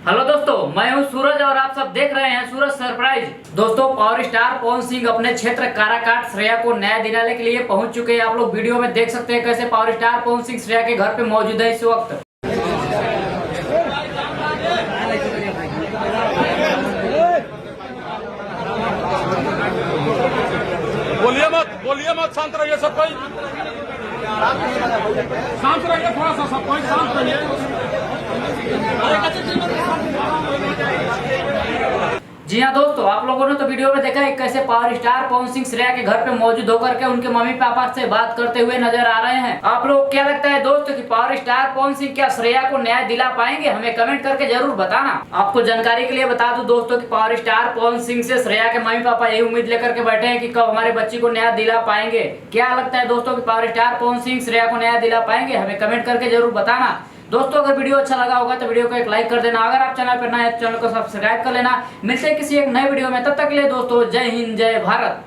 Hello दोस्तों, मैं हूं सूरज और आप सब देख रहे हैं सूरज सरप्राइज। दोस्तों, पावर स्टार पवन सिंह अपने क्षेत्र काराकाट श्रेया को न्याय दिलाने के लिए पहुंच चुके हैं। आप लोग वीडियो में देख सकते हैं कैसे पावर स्टार पवन सिंह श्रेया के घर पे मौजूद है इस वक्त। बोलिए मत, शांत रहिए सब कोई, शांत रहिए, थोड़ा सा सब कोई शांत रहिए। जी हाँ दोस्तों, आप लोगों ने तो वीडियो में देखा है कैसे पावर स्टार पवन सिंह श्रेया के घर पे मौजूद होकर के उनके मम्मी पापा से बात करते हुए नजर आ रहे हैं। आप लोग क्या लगता है दोस्तों कि पावर स्टार पवन सिंह क्या श्रेया को न्याय दिला पाएंगे? हमें कमेंट करके जरूर बताना। आपको जानकारी के लिए बता दूं दोस्तों कि पावर स्टार पवन सिंह से श्रेया के मम्मी पापा यही उम्मीद लेकर के बैठे हैं कि कब हमारे बच्ची को न्याय दिला पाएंगे। क्या लगता है दोस्तों कि पावर स्टार पवन सिंह श्रेया को न्याय दिला पाएंगे? हमें कमेंट करके जरूर बताना। दोस्तों, अगर वीडियो अच्छा लगा होगा तो वीडियो को एक लाइक कर देना। अगर आप चैनल पर नए हैं तो चैनल को सब्सक्राइब कर लेना। मिलते हैं किसी एक नए वीडियो में, तब तक के लिए दोस्तों जय हिंद जय भारत।